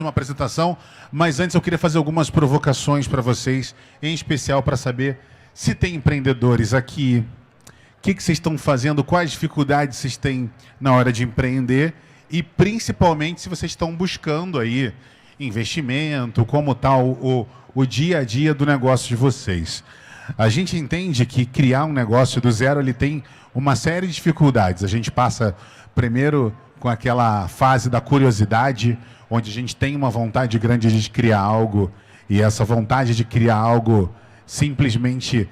uma apresentação, mas antes eu queria fazer algumas provocações para vocês, em especial para saber se tem empreendedores aqui, o que vocês estão fazendo, quais dificuldades vocês têm na hora de empreender e principalmente se vocês estão buscando aí investimento, como está o dia a dia do negócio de vocês. A gente entende que criar um negócio do zero ele tem uma série de dificuldades. A gente passa primeiro com aquela fase da curiosidade, onde a gente tem uma vontade grande de criar algo, e essa vontade de criar algo, simplesmente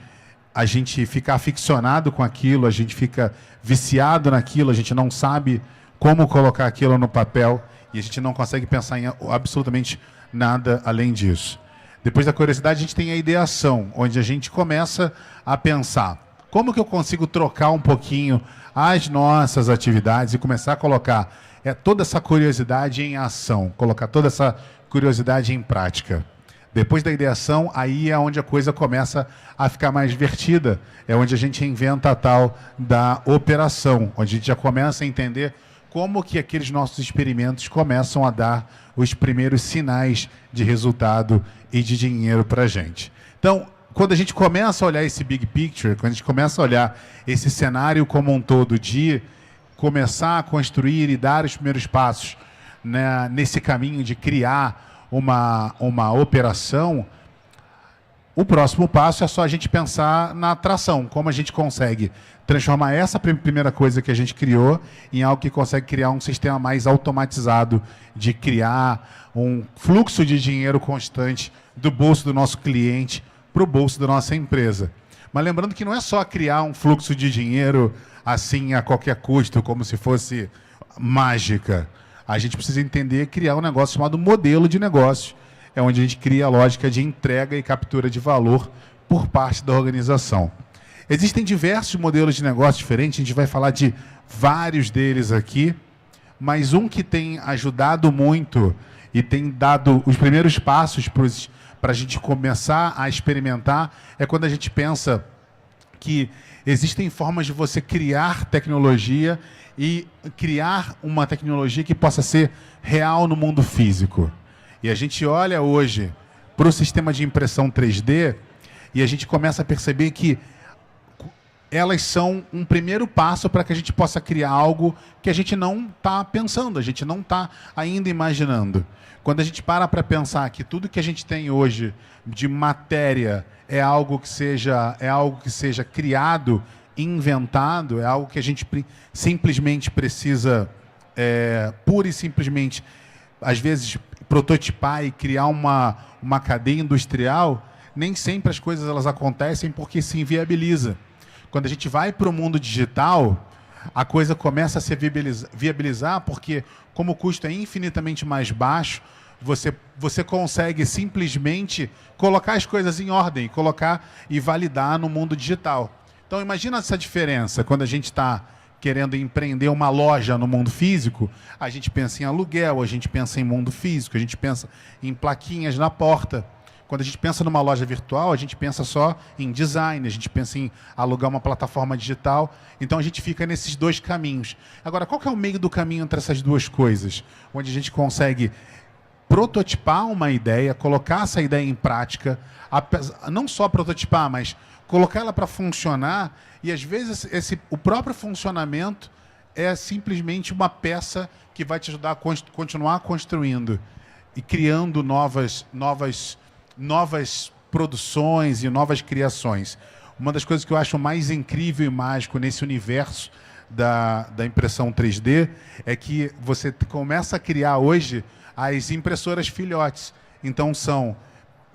a gente fica aficionado com aquilo, a gente fica viciado naquilo, a gente não sabe como colocar aquilo no papel, e a gente não consegue pensar em absolutamente nada além disso. Depois da curiosidade, a gente tem a ideação, onde a gente começa a pensar como que eu consigo trocar um pouquinho as nossas atividades e começar a colocar toda essa curiosidade em ação, colocar toda essa curiosidade em prática. Depois da ideação, aí é onde a coisa começa a ficar mais divertida, é onde a gente inventa a tal da operação, onde a gente já começa a entender como que aqueles nossos experimentos começam a dar os primeiros sinais de resultado e de dinheiro para a gente. Então, quando a gente começa a olhar esse big picture, quando a gente começa a olhar esse cenário como um todo de começar a construir e dar os primeiros passos, né, nesse caminho de criar uma operação, o próximo passo é só a gente pensar na atração, como a gente consegue transformar essa primeira coisa que a gente criou em algo que consegue criar um sistema mais automatizado de criar um fluxo de dinheiro constante do bolso do nosso cliente para o bolso da nossa empresa. Mas lembrando que não é só criar um fluxo de dinheiro assim a qualquer custo, como se fosse mágica. A gente precisa entender e criar um negócio chamado modelo de negócio, é onde a gente cria a lógica de entrega e captura de valor por parte da organização. Existem diversos modelos de negócio diferentes, a gente vai falar de vários deles aqui, mas um que tem ajudado muito e tem dado os primeiros passos para a gente começar a experimentar é quando a gente pensa que existem formas de você criar tecnologia e criar uma tecnologia que possa ser real no mundo físico. E a gente olha hoje para o sistema de impressão 3D e a gente começa a perceber que elas são um primeiro passo para que a gente possa criar algo que a gente não está pensando, a gente não está ainda imaginando. Quando a gente para pensar que tudo que a gente tem hoje de matéria é algo que seja criado, inventado, é algo que a gente simplesmente precisa, pura e simplesmente, às vezes, prototipar e criar uma cadeia industrial, nem sempre as coisas elas acontecem porque se inviabiliza. Quando a gente vai para o mundo digital, a coisa começa a se viabilizar porque, como o custo é infinitamente mais baixo, você consegue simplesmente colocar as coisas em ordem, colocar e validar no mundo digital. Então, imagina essa diferença. Quando a gente está querendo empreender uma loja no mundo físico, a gente pensa em aluguel, a gente pensa em mundo físico, a gente pensa em plaquinhas na porta. Quando a gente pensa numa loja virtual, a gente pensa só em design, a gente pensa em alugar uma plataforma digital. Então, a gente fica nesses dois caminhos. Agora, qual que é o meio do caminho entre essas duas coisas? Onde a gente consegue prototipar uma ideia, colocar essa ideia em prática, não só prototipar, mas colocar ela para funcionar, e às vezes o próprio funcionamento é simplesmente uma peça que vai te ajudar a continuar construindo e criando novas produções e novas criações. Uma das coisas que eu acho mais incrível e mágico nesse universo da impressão 3D é que você começa a criar hoje as impressoras filhotes. Então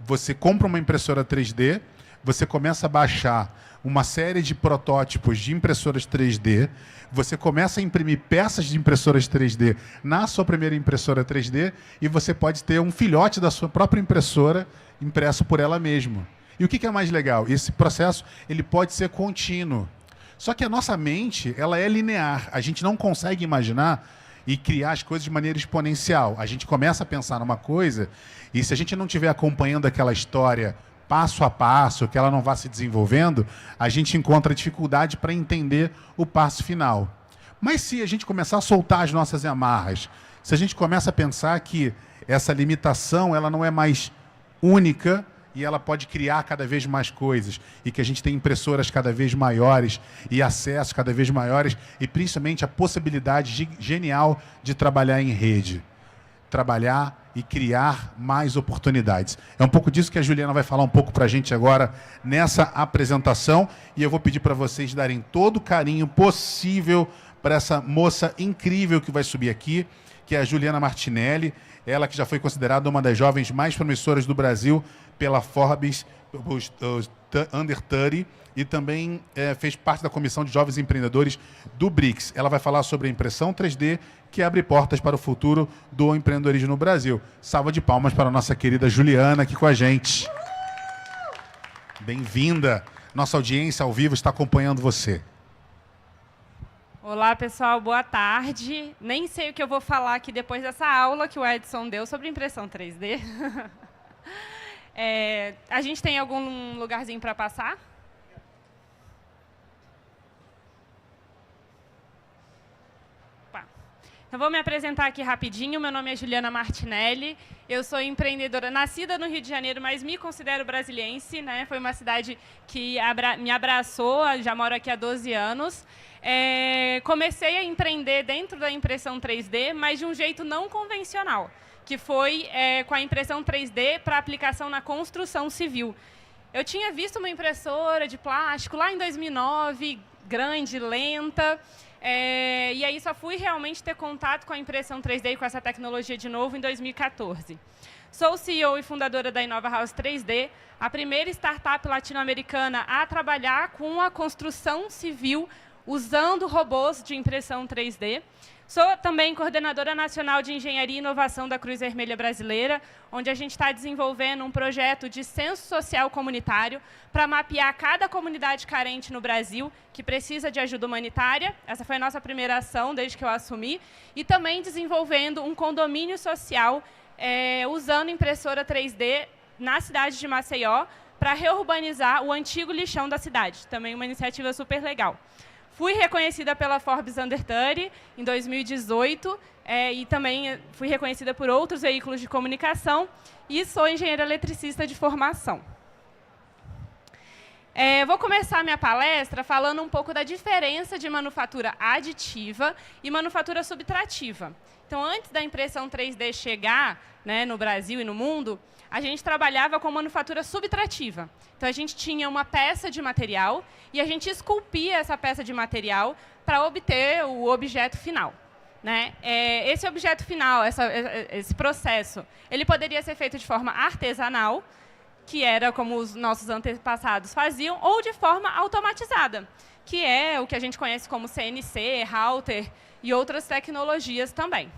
você compra uma impressora 3D, você começa a baixar uma série de protótipos de impressoras 3D, você começa a imprimir peças de impressoras 3D na sua primeira impressora 3D e você pode ter um filhote da sua própria impressora impresso por ela mesma. E o que é mais legal? Esse processo ele pode ser contínuo. Só que a nossa mente ela é linear. A gente não consegue imaginar e criar as coisas de maneira exponencial. A gente começa a pensar numa coisa e se a gente não estiver acompanhando aquela história passo a passo, que ela não vá se desenvolvendo, a gente encontra dificuldade para entender o passo final. Mas se a gente começar a soltar as nossas amarras, se a gente começa a pensar que essa limitação ela não é mais única e ela pode criar cada vez mais coisas, e que a gente tem impressoras cada vez maiores e acessos cada vez maiores, e principalmente a possibilidade genial de trabalhar em rede. Trabalhar e criar mais oportunidades. É um pouco disso que a Juliana vai falar um pouco para a gente agora nessa apresentação, e eu vou pedir para vocês darem todo o carinho possível para essa moça incrível que vai subir aqui, que é a Juliana Martinelli, ela que já foi considerada uma das jovens mais promissoras do Brasil pela Forbes Under 30, e também fez parte da Comissão de Jovens Empreendedores do BRICS. Ela vai falar sobre a impressão 3D, que abre portas para o futuro do empreendedorismo no Brasil. Salva de palmas para a nossa querida Juliana aqui com a gente. Bem-vinda. Nossa audiência ao vivo está acompanhando você. Olá, pessoal. Boa tarde. Nem sei o que eu vou falar aqui depois dessa aula que o Edson deu sobre impressão 3D. A gente tem algum lugarzinho para passar? Eu vou me apresentar aqui rapidinho. Meu nome é Juliana Martinelli. Eu sou empreendedora, nascida no Rio de Janeiro, mas me considero brasiliense, né? Foi uma cidade que me abraçou, já moro aqui há 12 anos. Comecei a empreender dentro da impressão 3D, mas de um jeito não convencional, que foi com a impressão 3D para aplicação na construção civil. Eu tinha visto uma impressora de plástico lá em 2009, grande, lenta, e aí só fui realmente ter contato com a impressão 3D e com essa tecnologia de novo em 2014. Sou CEO e fundadora da Inova House 3D, a primeira startup latino-americana a trabalhar com a construção civil usando robôs de impressão 3D. Sou também coordenadora nacional de engenharia e inovação da Cruz Vermelha Brasileira, onde a gente está desenvolvendo um projeto de censo social comunitário para mapear cada comunidade carente no Brasil que precisa de ajuda humanitária. Essa foi a nossa primeira ação desde que eu assumi. E também desenvolvendo um condomínio social usando impressora 3D na cidade de Maceió para reurbanizar o antigo lixão da cidade. Também uma iniciativa super legal. Fui reconhecida pela Forbes Under 30 em 2018 e também fui reconhecida por outros veículos de comunicação e sou engenheira eletricista de formação. Vou começar minha palestra falando um pouco da diferença de manufatura aditiva e manufatura subtrativa. Então, antes da impressão 3D chegar, né, no Brasil e no mundo, a gente trabalhava com manufatura subtrativa. Então, a gente tinha uma peça de material e a gente esculpia essa peça de material para obter o objeto final, né? Esse objeto final, esse processo, ele poderia ser feito de forma artesanal, que era como os nossos antepassados faziam, ou de forma automatizada, que é o que a gente conhece como CNC, router e outras tecnologias também.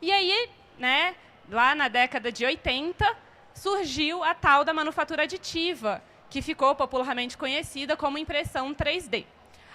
E aí, né, lá na década de 80, surgiu a tal da manufatura aditiva, que ficou popularmente conhecida como impressão 3D.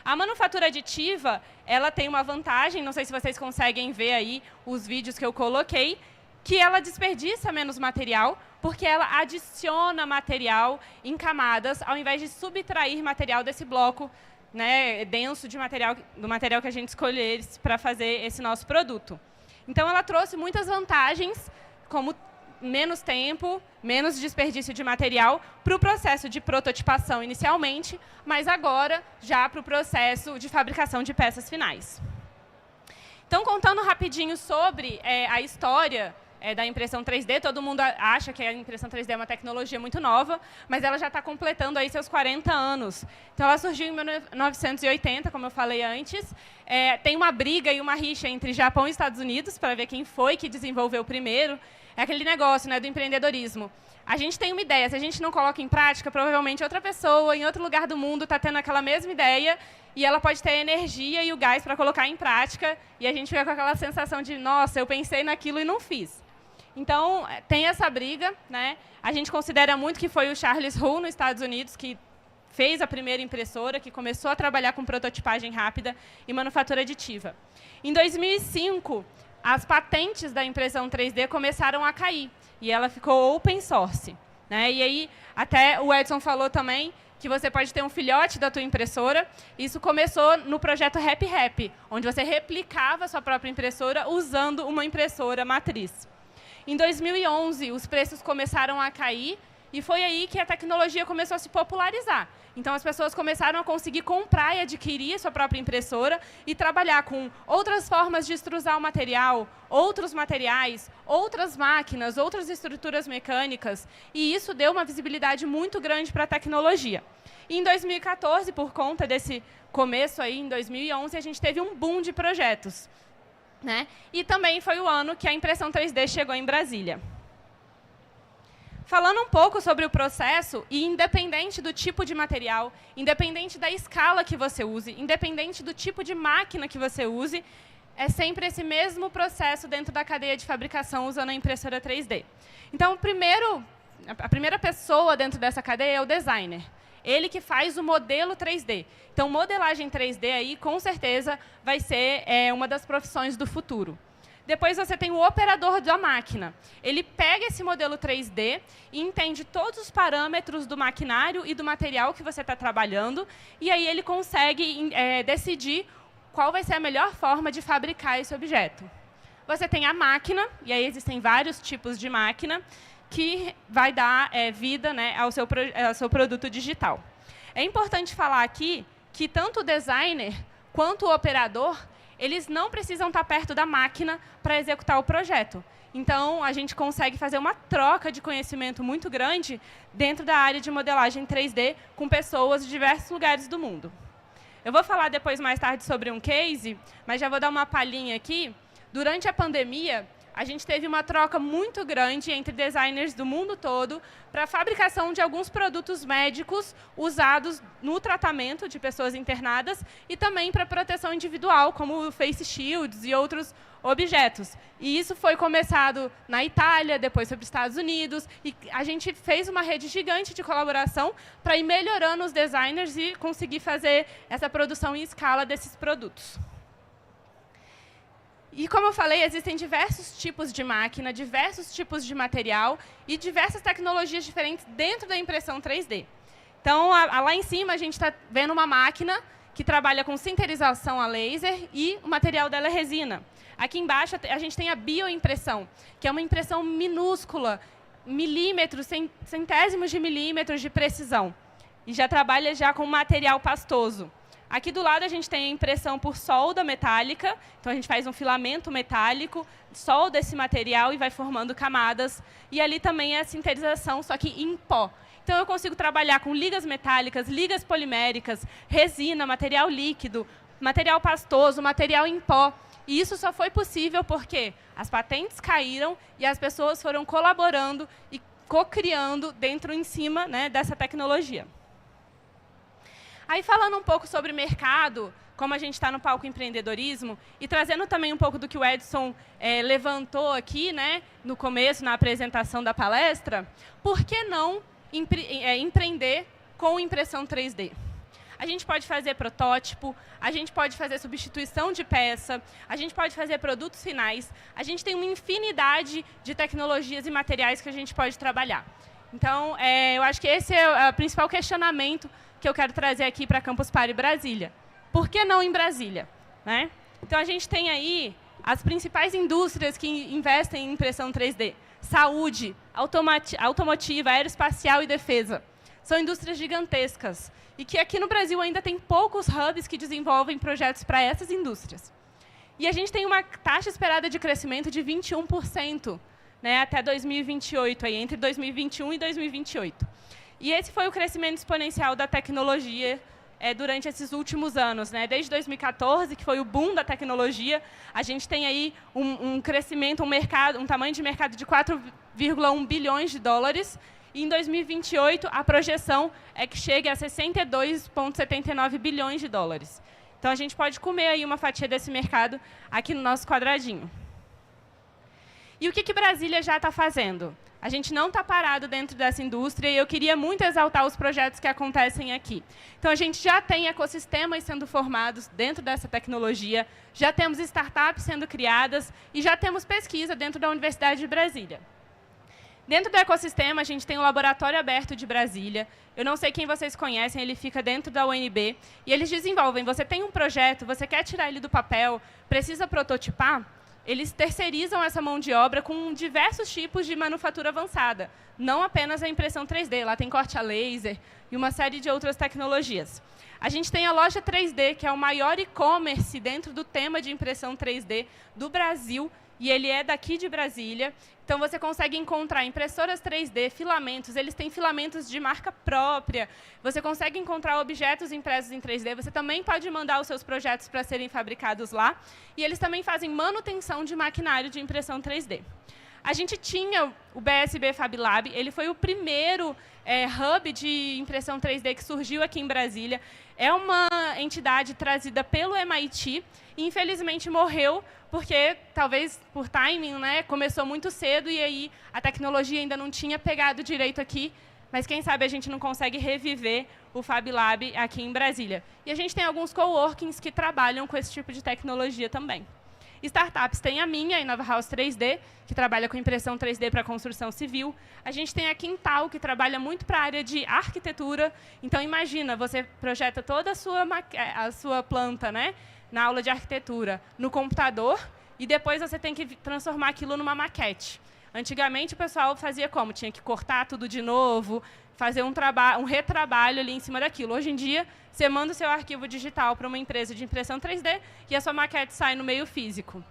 A manufatura aditiva, ela tem uma vantagem, não sei se vocês conseguem ver aí os vídeos que eu coloquei, que ela desperdiça menos material, porque ela adiciona material em camadas, ao invés de subtrair material desse bloco, né, denso de material, do material que a gente escolher para fazer esse nosso produto. Então, ela trouxe muitas vantagens, como menos tempo, menos desperdício de material para o processo de prototipação inicialmente, mas agora já para o processo de fabricação de peças finais. Então, contando rapidinho sobre a história da impressão 3D, todo mundo acha que a impressão 3D é uma tecnologia muito nova, mas ela já está completando aí seus 40 anos. Então, ela surgiu em 1980, como eu falei antes. Tem uma briga e uma rixa entre Japão e Estados Unidos para ver quem foi que desenvolveu primeiro. É aquele negócio, né, do empreendedorismo. A gente tem uma ideia, se a gente não coloca em prática, provavelmente outra pessoa, em outro lugar do mundo, está tendo aquela mesma ideia e ela pode ter a energia e o gás para colocar em prática e a gente fica com aquela sensação de, nossa, eu pensei naquilo e não fiz. Então, tem essa briga, né? A gente considera muito que foi o Charles Hull, nos Estados Unidos, que fez a primeira impressora, que começou a trabalhar com prototipagem rápida e manufatura aditiva. Em 2005, as patentes da impressão 3D começaram a cair, e ela ficou open source, né? E aí, até o Edson falou também que você pode ter um filhote da tua impressora. Isso começou no projeto RapRap, onde você replicava a sua própria impressora usando uma impressora matriz. Em 2011, os preços começaram a cair e foi aí que a tecnologia começou a se popularizar. Então, as pessoas começaram a conseguir comprar e adquirir a sua própria impressora e trabalhar com outras formas de extrusar o material, outros materiais, outras máquinas, outras estruturas mecânicas. E isso deu uma visibilidade muito grande para a tecnologia. E em 2014, por conta desse começo aí, em 2011, a gente teve um boom de projetos, né? E também foi o ano que a impressão 3D chegou em Brasília. Falando um pouco sobre o processo, e independente do tipo de material, independente da escala que você use, independente do tipo de máquina que você use, é sempre esse mesmo processo dentro da cadeia de fabricação usando a impressora 3D. Então, a primeira pessoa dentro dessa cadeia é o designer. Ele que faz o modelo 3D. Então, modelagem 3D aí, com certeza, vai ser uma das profissões do futuro. Depois você tem o operador da máquina. Ele pega esse modelo 3D e entende todos os parâmetros do maquinário e do material que você está trabalhando, e aí ele consegue decidir qual vai ser a melhor forma de fabricar esse objeto. Você tem a máquina, e aí existem vários tipos de máquina, que vai dar vida, né, ao seu produto digital. É importante falar aqui que tanto o designer quanto o operador eles não precisam estar perto da máquina para executar o projeto. Então, a gente consegue fazer uma troca de conhecimento muito grande dentro da área de modelagem 3D com pessoas de diversos lugares do mundo. Eu vou falar depois, mais tarde, sobre um case, mas já vou dar uma palhinha aqui. Durante a pandemia, a gente teve uma troca muito grande entre designers do mundo todo para a fabricação de alguns produtos médicos usados no tratamento de pessoas internadas e também para proteção individual, como face shields e outros objetos. E isso foi começado na Itália, depois foi para os Estados Unidos, e a gente fez uma rede gigante de colaboração para ir melhorando os designers e conseguir fazer essa produção em escala desses produtos. E, como eu falei, existem diversos tipos de máquina, diversos tipos de material e diversas tecnologias diferentes dentro da impressão 3D. Então, lá em cima, a gente está vendo uma máquina que trabalha com sinterização a laser e o material dela é resina. Aqui embaixo, a gente tem a bioimpressão, que é uma impressão minúscula, milímetros, centésimos de milímetros de precisão. E já trabalha já com material pastoso. Aqui do lado a gente tem a impressão por solda metálica, então a gente faz um filamento metálico, solda esse material e vai formando camadas. E ali também é a sinterização, só que em pó. Então eu consigo trabalhar com ligas metálicas, ligas poliméricas, resina, material líquido, material pastoso, material em pó. E isso só foi possível porque as patentes caíram e as pessoas foram colaborando e co-criando dentro em cima, né, dessa tecnologia. Aí, falando um pouco sobre mercado, como a gente está no palco empreendedorismo, e trazendo também um pouco do que o Edson levantou aqui, né, no começo, na apresentação da palestra, por que não empreender com impressão 3D? A gente pode fazer protótipo, a gente pode fazer substituição de peça, a gente pode fazer produtos finais, a gente tem uma infinidade de tecnologias e materiais que a gente pode trabalhar. Então, eu acho que esse é o principal questionamento que eu quero trazer aqui para Campus Party Brasília. Por que não em Brasília? Né? Então, a gente tem aí as principais indústrias que investem em impressão 3D. Saúde, automotiva, aeroespacial e defesa. São indústrias gigantescas. E que aqui no Brasil ainda tem poucos hubs que desenvolvem projetos para essas indústrias. E a gente tem uma taxa esperada de crescimento de 21%, né, até 2028, aí, entre 2021 e 2028. E esse foi o crescimento exponencial da tecnologia durante esses últimos anos. Né? Desde 2014, que foi o boom da tecnologia, a gente tem aí um crescimento, um tamanho de mercado de 4,1 bilhões de dólares. E em 2028, a projeção é que chegue a 62,79 bilhões de dólares. Então, a gente pode comer aí uma fatia desse mercado aqui no nosso quadradinho. E o que Brasília já está fazendo? A gente não está parado dentro dessa indústria e eu queria muito exaltar os projetos que acontecem aqui. Então, a gente já tem ecossistemas sendo formados dentro dessa tecnologia, já temos startups sendo criadas e já temos pesquisa dentro da Universidade de Brasília. Dentro do ecossistema, a gente tem o Laboratório Aberto de Brasília. Eu não sei quem vocês conhecem, ele fica dentro da UNB. E eles desenvolvem, você tem um projeto, você quer tirar ele do papel, precisa prototipar, eles terceirizam essa mão de obra com diversos tipos de manufatura avançada. Não apenas a impressão 3D, lá tem corte a laser e uma série de outras tecnologias. A gente tem a loja 3D, que é o maior e-commerce dentro do tema de impressão 3D do Brasil, e ele é daqui de Brasília. Então, você consegue encontrar impressoras 3D, filamentos, eles têm filamentos de marca própria, você consegue encontrar objetos impressos em 3D, você também pode mandar os seus projetos para serem fabricados lá, e eles também fazem manutenção de maquinário de impressão 3D. A gente tinha o BSB Fab Lab, ele foi o primeiro hub de impressão 3D que surgiu aqui em Brasília. É uma entidade trazida pelo MIT, e infelizmente morreu, porque talvez por timing, né, começou muito cedo e aí a tecnologia ainda não tinha pegado direito aqui, mas quem sabe a gente não consegue reviver o Fab Lab aqui em Brasília. E a gente tem alguns coworkings que trabalham com esse tipo de tecnologia também. Startups, tem a minha, a Innova House 3D, que trabalha com impressão 3D para construção civil. A gente tem a Quintal, que trabalha muito para a área de arquitetura. Então, imagina, você projeta toda a sua planta, né, na aula de arquitetura, no computador, e depois você tem que transformar aquilo numa maquete. Antigamente, o pessoal fazia como? Tinha que cortar tudo de novo, fazer um retrabalho ali em cima daquilo. Hoje em dia, você manda o seu arquivo digital para uma empresa de impressão 3D e a sua maquete sai no meio físico.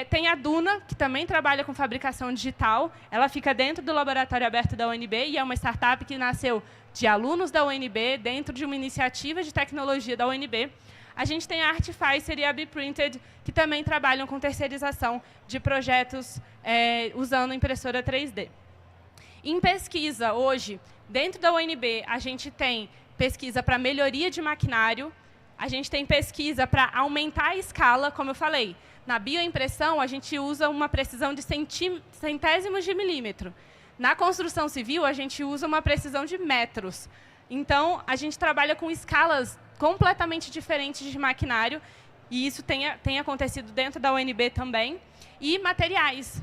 Tem a Duna, que também trabalha com fabricação digital. Ela fica dentro do Laboratório Aberto da UNB e é uma startup que nasceu de alunos da UNB, dentro de uma iniciativa de tecnologia da UNB. A gente tem a Artificer e a Bprinted, que também trabalham com terceirização de projetos usando impressora 3D. Em pesquisa, hoje, dentro da UNB, a gente tem pesquisa para melhoria de maquinário, a gente tem pesquisa para aumentar a escala, como eu falei. Na bioimpressão, a gente usa uma precisão de centésimos de milímetro. Na construção civil, a gente usa uma precisão de metros. Então, a gente trabalha com escalas completamente diferentes de maquinário, e isso tem acontecido dentro da UNB também. E materiais.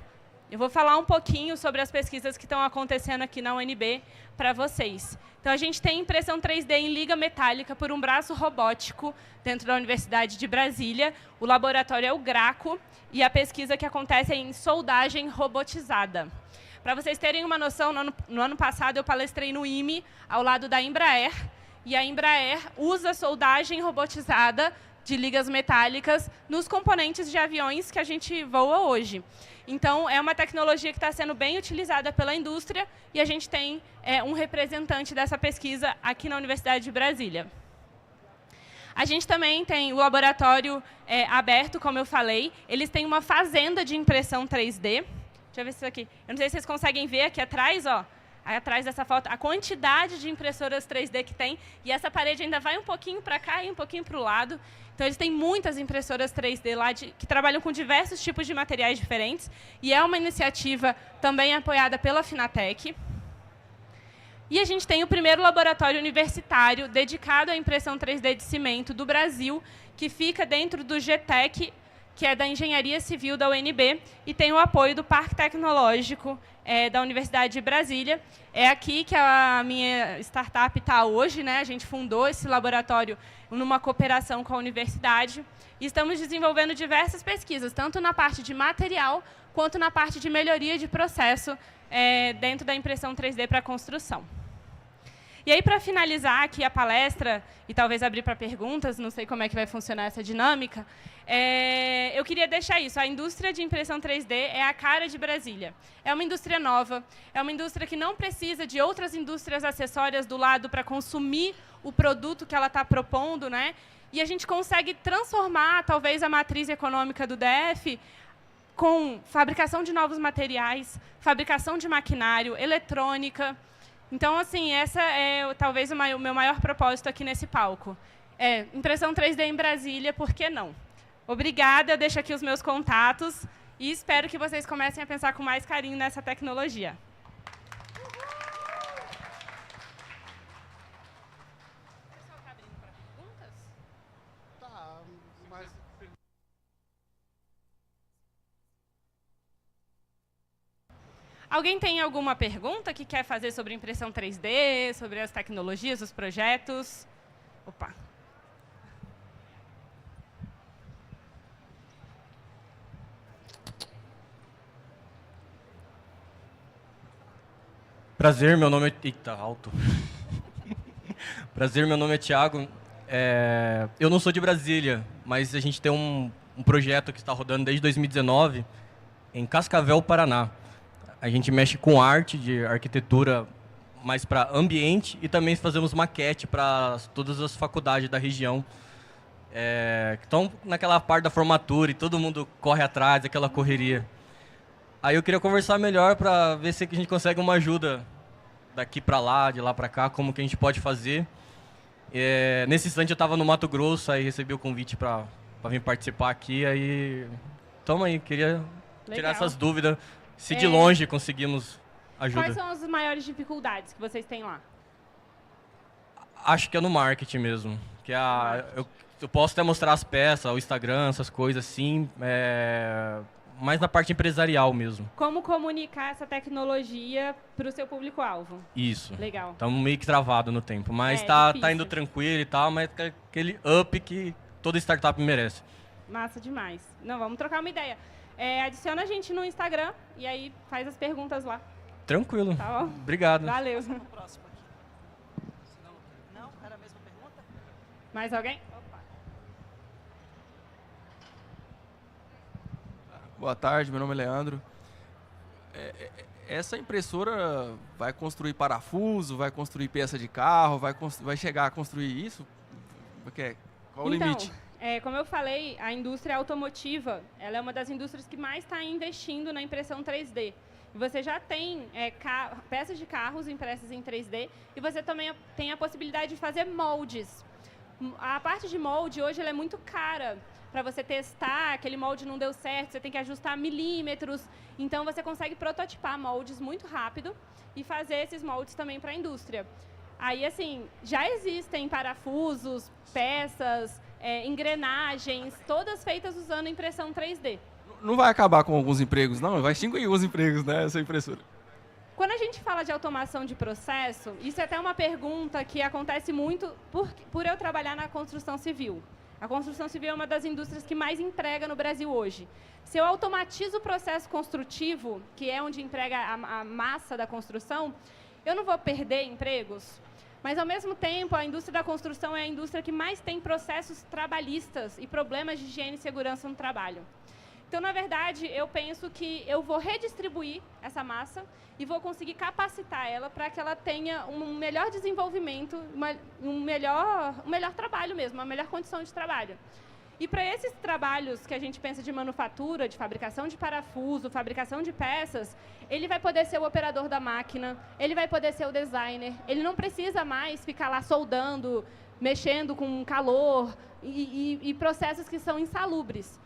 Eu vou falar um pouquinho sobre as pesquisas que estão acontecendo aqui na UNB para vocês. Então, a gente tem impressão 3D em liga metálica por um braço robótico dentro da Universidade de Brasília. O laboratório é o Graco e a pesquisa que acontece é em soldagem robotizada. Para vocês terem uma noção, no ano passado eu palestrei no IME, ao lado da Embraer, e a Embraer usa soldagem robotizada de ligas metálicas nos componentes de aviões que a gente voa hoje. Então, é uma tecnologia que está sendo bem utilizada pela indústria e a gente tem um representante dessa pesquisa aqui na Universidade de Brasília. A gente também tem o laboratório aberto, como eu falei. Eles têm uma fazenda de impressão 3D. Deixa eu ver isso aqui. Eu não sei se vocês conseguem ver aqui atrás, ó. Aí, atrás dessa foto, a quantidade de impressoras 3D que tem. E essa parede ainda vai um pouquinho para cá e um pouquinho para o lado. Então, eles têm muitas impressoras 3D lá que trabalham com diversos tipos de materiais diferentes. E é uma iniciativa também apoiada pela Finatec. E a gente tem o primeiro laboratório universitário dedicado à impressão 3D de cimento do Brasil, que fica dentro do GTEC, que é da Engenharia Civil da UNB, e tem o apoio do Parque Tecnológico da Universidade de Brasília. É aqui que a minha startup está hoje, né? A gente fundou esse laboratório numa cooperação com a universidade, e estamos desenvolvendo diversas pesquisas, tanto na parte de material, quanto na parte de melhoria de processo dentro da impressão 3D para construção. E aí, para finalizar aqui a palestra, e talvez abrir para perguntas, não sei como é que vai funcionar essa dinâmica, eu queria deixar isso. A indústria de impressão 3D é a cara de Brasília. É uma indústria nova, é uma indústria que não precisa de outras indústrias acessórias do lado para consumir o produto que ela está propondo, né? E a gente consegue transformar, talvez, a matriz econômica do DF com fabricação de novos materiais, fabricação de maquinário, eletrônica. Então, assim, essa é talvez o meu maior propósito aqui nesse palco. Impressão 3D em Brasília, por que não? Obrigada, eu deixo aqui os meus contatos e espero que vocês comecem a pensar com mais carinho nessa tecnologia. O pessoal está abrindo para perguntas? Tá, mas... Alguém tem alguma pergunta que quer fazer sobre impressão 3D, sobre as tecnologias, os projetos? Opa. Prazer, meu nome é... Eita, alto. Prazer, meu nome é Thiago. Eu não sou de Brasília, mas a gente tem um projeto que está rodando desde 2019 em Cascavel, Paraná. A gente mexe com arte de arquitetura mais para ambiente e também fazemos maquete para todas as faculdades da região. Que estão naquela parte da formatura e todo mundo corre atrás, aquela correria. Aí eu queria conversar melhor para ver se a gente consegue uma ajuda daqui para lá, de lá para cá, como que a gente pode fazer. Nesse instante eu estava no Mato Grosso, aí recebi o convite para vir participar aqui, aí toma aí, queria tirar essas dúvidas, se de longe conseguimos ajuda. Quais são as maiores dificuldades que vocês têm lá? Acho que é no marketing mesmo, que eu posso até mostrar as peças, o Instagram, essas coisas assim, mais na parte empresarial mesmo. Como comunicar essa tecnologia para o seu público-alvo? Isso. Legal. Estamos meio que travado no tempo, mas tá indo tranquilo e tal, mas é aquele up que toda startup merece. Massa demais. Não, vamos trocar uma ideia. Adiciona a gente no Instagram e aí faz as perguntas lá. Tranquilo. Tá bom? Obrigado. Valeu. Próximo aqui. Não, era a mesma pergunta? Mais alguém? Boa tarde, meu nome é Leandro. Essa impressora vai construir parafuso, vai construir peça de carro, vai chegar a construir isso? Qual o limite? Como eu falei, a indústria automotiva ela é uma das indústrias que mais está investindo na impressão 3D. E você já tem peças de carros impressas em 3D e você também tem a possibilidade de fazer moldes. A parte de molde hoje ela é muito cara. Para você testar, aquele molde não deu certo, você tem que ajustar milímetros. Então, você consegue prototipar moldes muito rápido e fazer esses moldes também para a indústria. Aí, assim, já existem parafusos, peças, engrenagens, todas feitas usando impressão 3D. Não vai acabar com alguns empregos, não? Vai extinguir alguns empregos, né, essa impressora? Quando a gente fala de automação de processo, isso é até uma pergunta que acontece muito por eu trabalhar na construção civil. A construção civil é uma das indústrias que mais entrega no Brasil hoje. Se eu automatizo o processo construtivo, que é onde entrega a massa da construção, eu não vou perder empregos. Mas, ao mesmo tempo, a indústria da construção é a indústria que mais tem processos trabalhistas e problemas de higiene e segurança no trabalho. Então, na verdade, eu penso que eu vou redistribuir essa massa e vou conseguir capacitar ela para que ela tenha um melhor desenvolvimento, um melhor trabalho mesmo, uma melhor condição de trabalho. E para esses trabalhos que a gente pensa de manufatura, de fabricação de parafuso, fabricação de peças, ele vai poder ser o operador da máquina, ele vai poder ser o designer, ele não precisa mais ficar lá soldando, mexendo com calor e processos que são insalubres.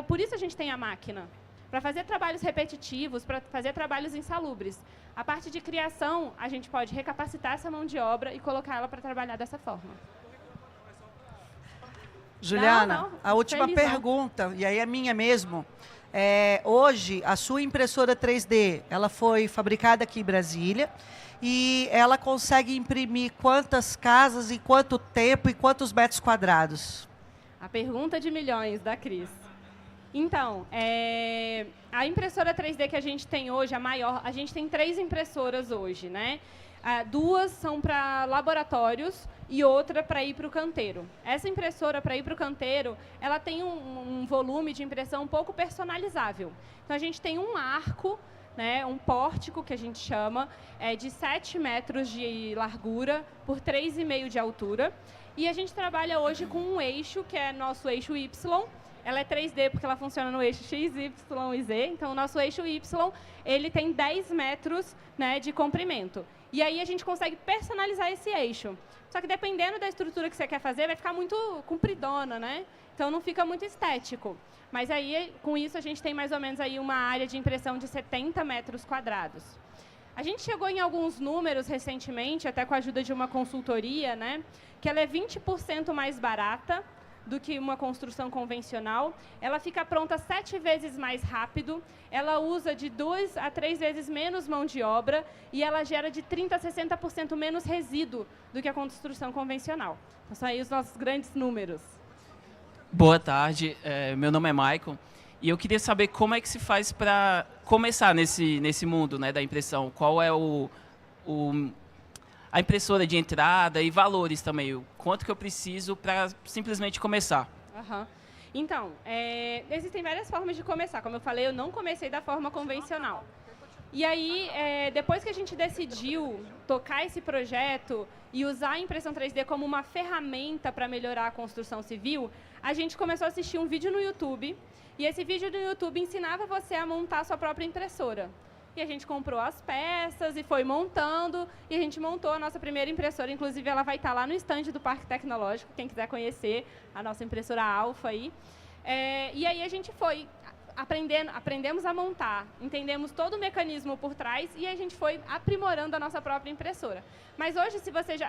Por isso a gente tem a máquina, para fazer trabalhos repetitivos, para fazer trabalhos insalubres. A parte de criação, a gente pode recapacitar essa mão de obra e colocar ela para trabalhar dessa forma. Juliana, a última pergunta, e aí é minha mesmo. Hoje, a sua impressora 3D, ela foi fabricada aqui em Brasília e ela consegue imprimir quantas casas, em quanto tempo e quantos metros quadrados? A pergunta de milhões da Cris. Então, a impressora 3D que a gente tem hoje, a maior, a gente tem 3 impressoras hoje, né? 2 são para laboratórios e outra para ir para o canteiro. Essa impressora para ir para o canteiro, ela tem um volume de impressão um pouco personalizável. Então, a gente tem um arco, né, um pórtico, que a gente chama, de 7 metros de largura por 3,5 de altura. E a gente trabalha hoje com um eixo, que é nosso eixo Y. Ela é 3D porque ela funciona no eixo X, Y e Z. Então, o nosso eixo Y ele tem 10 metros, né, de comprimento. E aí a gente consegue personalizar esse eixo. Só que dependendo da estrutura que você quer fazer, vai ficar muito compridona, né? Então, não fica muito estético. Mas aí, com isso, a gente tem mais ou menos aí uma área de impressão de 70 metros quadrados. A gente chegou em alguns números recentemente, até com a ajuda de uma consultoria, né, que ela é 20% mais barata do que uma construção convencional. Ela fica pronta 7 vezes mais rápido, ela usa de 2 a 3 vezes menos mão de obra e ela gera de 30% a 60% menos resíduo do que a construção convencional. Então, são aí os nossos grandes números. Boa tarde, meu nome é Maicon e eu queria saber como é que se faz para começar nesse mundo, né, da impressão. Qual é a impressora de entrada e valores também, o quanto que eu preciso para simplesmente começar. Uhum. Então, existem várias formas de começar. Como eu falei, eu não comecei da forma convencional. E aí, depois que a gente decidiu tocar esse projeto e usar a impressão 3D como uma ferramenta para melhorar a construção civil, a gente começou a assistir um vídeo no YouTube, e esse vídeo no YouTube ensinava você a montar a sua própria impressora. E a gente comprou as peças e foi montando, e a gente montou a nossa primeira impressora. Inclusive, ela vai estar lá no estande do Parque Tecnológico, quem quiser conhecer a nossa impressora Alpha aí. E aí a gente foi aprendemos a montar, entendemos todo o mecanismo por trás e a gente foi aprimorando a nossa própria impressora. Mas hoje,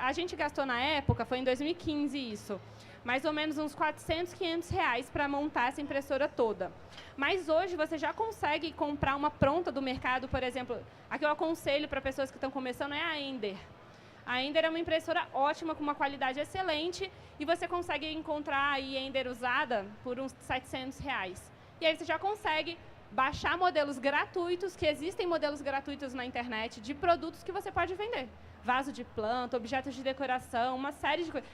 a gente gastou na época, foi em 2015 isso, mais ou menos uns 400, 500 reais para montar essa impressora toda. Mas hoje você já consegue comprar uma pronta do mercado, por exemplo, a que eu aconselho para pessoas que estão começando é a Ender. A Ender é uma impressora ótima, com uma qualidade excelente, e você consegue encontrar aí Ender usada por uns 700 reais. E aí você já consegue baixar modelos gratuitos, que existem modelos gratuitos na internet, de produtos que você pode vender. Vaso de planta, objetos de decoração, uma série de coisas.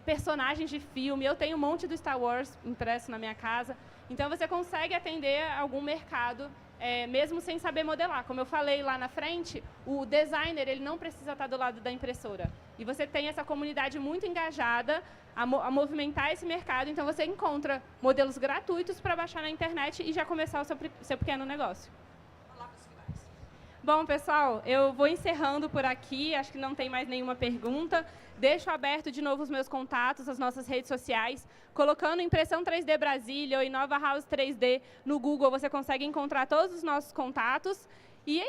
Personagens de filme, eu tenho um monte do Star Wars impresso na minha casa. Então, você consegue atender algum mercado, mesmo sem saber modelar. Como eu falei lá na frente, o designer ele não precisa estar do lado da impressora. E você tem essa comunidade muito engajada a movimentar esse mercado. Então, você encontra modelos gratuitos para baixar na internet e já começar o seu pequeno negócio. Bom, pessoal, eu vou encerrando por aqui. Acho que não tem mais nenhuma pergunta. Deixo aberto de novo os meus contatos, as nossas redes sociais. Colocando Impressão 3D Brasília ou Inova House 3D no Google, você consegue encontrar todos os nossos contatos. E